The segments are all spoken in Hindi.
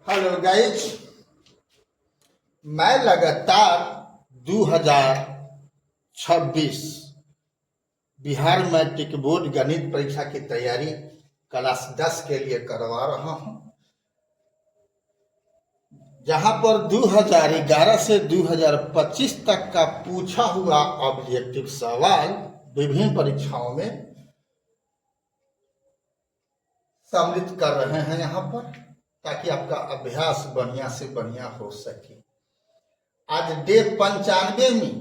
हेलो गाइज, मैं लगातार 2026 बिहार मैट्रिक बोर्ड गणित परीक्षा की तैयारी क्लास 10 के लिए करवा रहा हूं, जहां पर 2011 से 2025 तक का पूछा हुआ ऑब्जेक्टिव सवाल विभिन्न परीक्षाओं में सम्मिलित कर रहे हैं यहां पर, ताकि आपका अभ्यास बढ़िया से बढ़िया हो सके। आज डे 95 में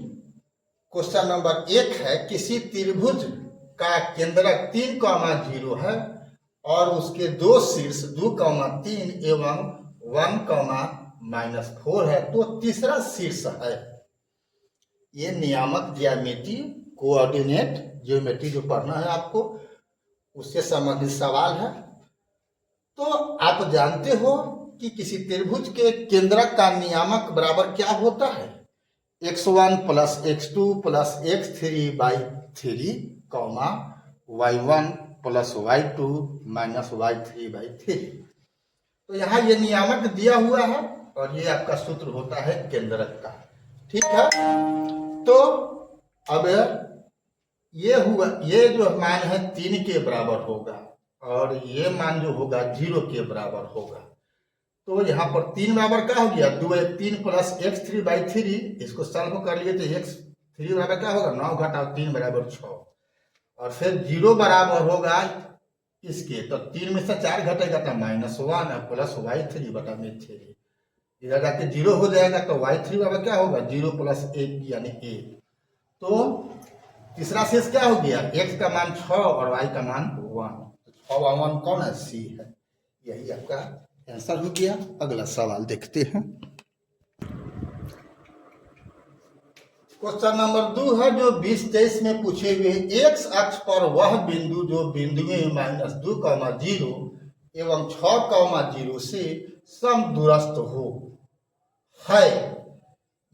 क्वेश्चन नंबर 1 है, किसी त्रिभुज का केंद्रक 3,0 है और उसके दो शीर्ष 2,3 एवं 1,-4 है, तो तीसरा शीर्ष है। ये नियामक ज्यामिति कोऑर्डिनेट ज्योमेट्री जो पढ़ना है आपको, उससे संबंधित सवाल है। तो आप जानते हो कि किसी त्रिभुज के केंद्रक का नियामक बराबर क्या होता है? x1 + x2 + x3/3, y1 + y2 - y3/3। तो यहाँ ये नियामक दिया हुआ है और ये आपका सूत्र होता है केंद्रक का। ठीक है, तो अब ये हुआ, ये जो मान है 3 के बराबर होगा और ये मान जो होगा 0 के बराबर होगा। तो यहाँ पर 3 बराबर क्या हो गया? 2x3 + x3/3, इसको सॉल्व कर लिए तो x3 बराबर क्या होगा? 9 - 3 = 6। और फिर 0 बराबर होगा इसके, तो 3 में से 4 घटेगा तो -1 + y3/3। इधर जाके 0 हो जाएगा तो y3 बराबर क्या होगा? 0 + 1 यानी 1। तो तीसरा शेष क्या हो गया? x का मान 6 और y का मान 1। 6 और 1 कौन है? c है। यही आपका आंसर हो गया। अगला सवाल देखते हैं। क्वेश्चन नंबर 2 है, जो 2023 में पूछे हुए x अक्ष पर वह बिंदु जो बिंदुएं -2,0 एवं 6,0 से समदूरस्थ हो है,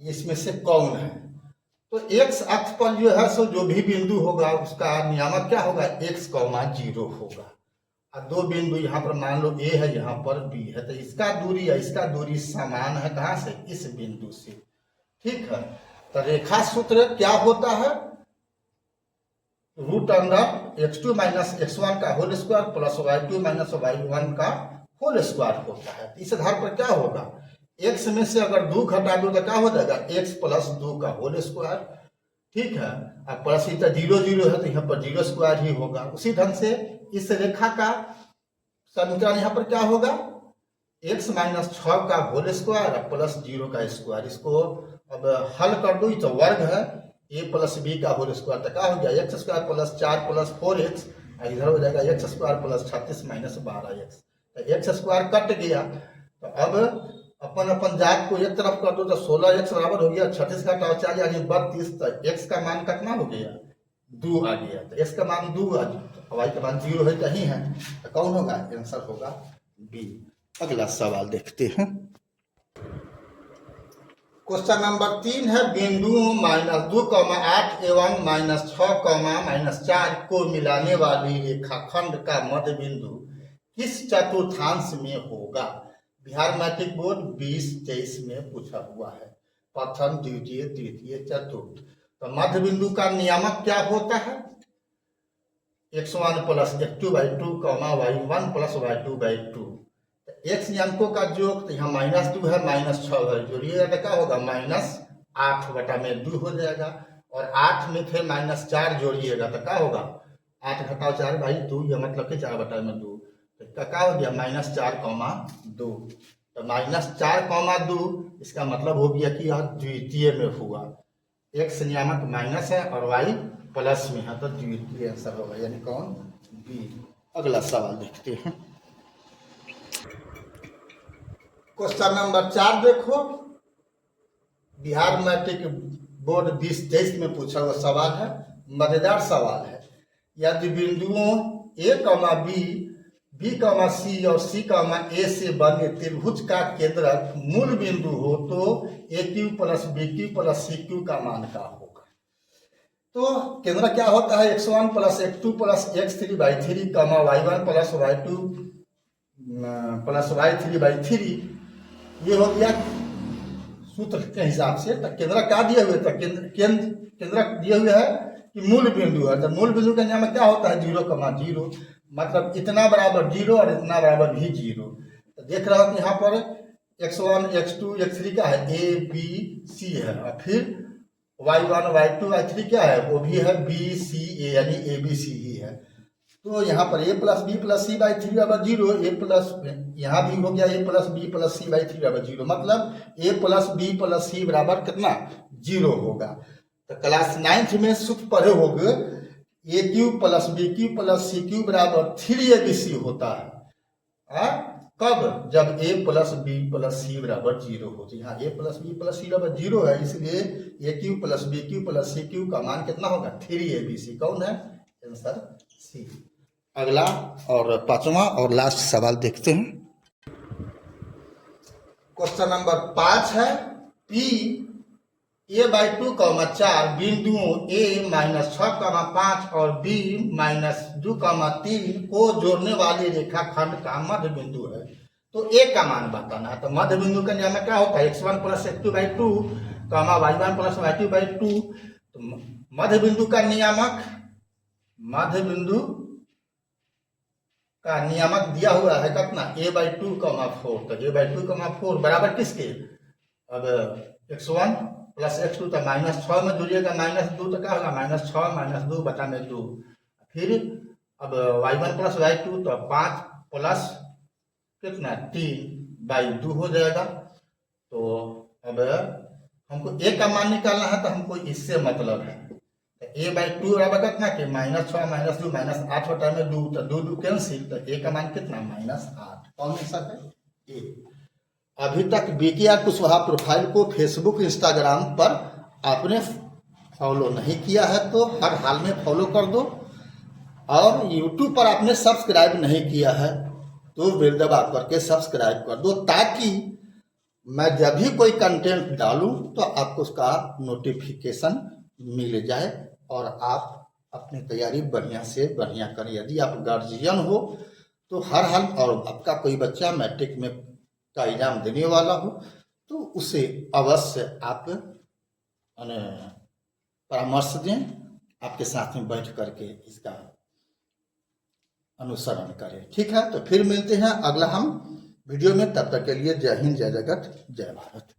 इसमें से कौन है? तो x अक्ष पर जो है सो जो भी बिंदु होगा उसका नियामक क्या होगा? x, 0 होगा। और दो बिंदु यहाँ पर मान लो a है, यहाँ पर b है, तो इसका दूरी या इसका दूरी समान है कहाँ से? इस बिंदु से। ठीक है, तो रेखा सूत्र क्या होता है? √x2 - x1 का होल स्क्वायर + y2 - y1 का होल स्क्वायर होता है। इस आधार पर क्या होगा? x में से अगर 2 घटा दो तो क्या हो जाएगा? x + 2 का होल स्क्वायर। ठीक है, अब प्लस ही तो 0 0 है, तो यहाँ पर 0 स्क्वायर ही होगा। उसी ढंग से इस रेखा का समीकरण यहाँ पर क्या होगा? x - 6 का होल स्क्वायर + 0 का स्क्वायर। इसको अब हल कर दो तो वर्ग है, a + b का होल स्क्वायर, तो क्या हो गया? x² + 4 + 4x, इधर हो जाएगा x² + 36 - 12x। तो x² कट गया, तो अब अपन जात को एक तरफ कर दो तो 16x बराबर हो गया 36 का 4 यानी 32। तो x का मान कितना हो गया? 2 आ गया। तो x का मान 2 आ गया, y का मान 0 है, कहीं है, तो कौन होगा? आंसर होगा बी। अगला सवाल देखते हैं। क्वेश्चन नंबर 3 है, बिंदुओं -2,8 एवं -6,-4 को मिलाने वाली रेखाखंड का मध्य बिंदु किस चतुर्थांश में होगा? बिहार मैट्रिक बोर्ड 2023 में पूछा हुआ है। प्रथम, द्वितीय, तृतीय, चतुर्थ। तो मध्य बिंदु का नियामक क्या होता है? x1 + x2/2, y1 + y2/2। x अंकों का योग, तो यहाँ -2 है, -6 है, जोड़िएगा तो क्या होगा? -8/2 हो जाएगा। और 8 में फिर -4 जोड़िएगा तो क्या होगा? 8 - 4/2, यह मतलब कि 4/2। तो क्या हो गया? -4,2। तो -4,2 इसका मतलब हो गया कि यह द्वितीय में हुआ। x नियामक माइनस है और y प्लस में है, तो द्वितीय आंसर होगा, यानी कौन? बी। अगला सवाल देखते हैं। क्वेश्चन नंबर 4 देखो, बिहार मैट्रिक बोर्ड 2023 में पूछा हुआ सवाल है, मजेदार सवाल है। यदि बिंदुओं a, b, b, c और c, a से बने त्रिभुज का केंद्रक मूल बिंदु हो तो aq + bq + cq का मान क्या होगा? तो केंद्रक क्या होता है? x1 + x2 + x3/3, y1 + y2 plus y3/3 ये हो गया सूत्र के हिसाब से। तो केंद्रक क्या दिए हुए, तो केंद्रक दिए हुए है कि मूल बिंदु है। तो मूल बिंदु के नियम में क्या होता है 0,0, मतलब इतना बराबर 0 और इतना बराबर भी 0। तो देख रहा हो कि यहाँ पर x1 x2 x3 क्या है a b c है, और फिर y1 y2 y3 क्या है, वो भी है b c a, यानी a b c ही है। तो यहाँ पर a plus B plus C by 3 बराबर 0, ए प्लस यहाँ भी हो गया a plus B plus C by 3 बराबर 0, मतलब a plus B plus C बराबर कितना 0 होगा। तो क्लास 9th में सूत्र पढ़े होंगे A cube plus B cube plus C cube बराबर 3abc होता है। कब, जब a plus B plus C बराबर 0 हो। तो यहाँ a plus B plus C बराबर 0 है, इसलिए A cube plus B cube plus C cube का मान कितना होगा 3abc। कौन है आंसर सी। अगला और पांचवा और लास्ट सवाल देखते हैं। क्वेश्चन नंबर 5 है P a/2, 4 बिंदुओं a -6, 5 और b -2, 3 को जोड़ने वाली रेखाखंड का मध्य बिंदु है। तो a का मान बताना है। तो मध्य बिंदु का नियम क्या होता है x1 + x2/2, y1 + y2/2। तो मध्य बिंदु का नियामक, मध्य बिंदु का नियामक दिया हुआ है कितना a/2, 4। तो a/2, 4 बराबर किसके, अब x1 + x2 तो -6 में जुड़िएगा, -2 तो क्या होगा -6 - 2 बटा में 2। फिर अब y1 + y2 तो 5 प्लस कितना 3/2 हो जाएगा। तो अब हमको a का मान निकालना है, तो हमको इससे मतलब है। a/2 बराबर कितना के -6 - 2 -8 बटा में 2, तो 2 2 कैंसिल, तो a का मान कितना -8। कौन आंसर है a। अभी तक BKR कुशवाहा प्रोफाइल को फेसबुक इंस्टाग्राम पर आपने फॉलो नहीं किया है तो हर हाल में फॉलो कर दो, और यूट्यूब पर आपने सब्सक्राइब नहीं किया है तो बेल दबा करके सब्सक्राइब कर दो, ताकि मैं जब भी कोई कंटेंट डालूं तो आपको उसका नोटिफिकेशन मिल जाए और आप अपनी तैयारी बढ़िया से बढ़िया करें। यदि आप गार्जियन हो तो हर हाल, और आपका कोई बच्चा मैट्रिक में का एग्जाम देने वाला हो तो उसे अवश्य आप परामर्श दें, आपके साथ में बैठ करके इसका अनुसरण करें। ठीक है, तो फिर मिलते हैं अगला हम वीडियो में। तब तक के लिए जय हिंद, जय जगत, जय भारत।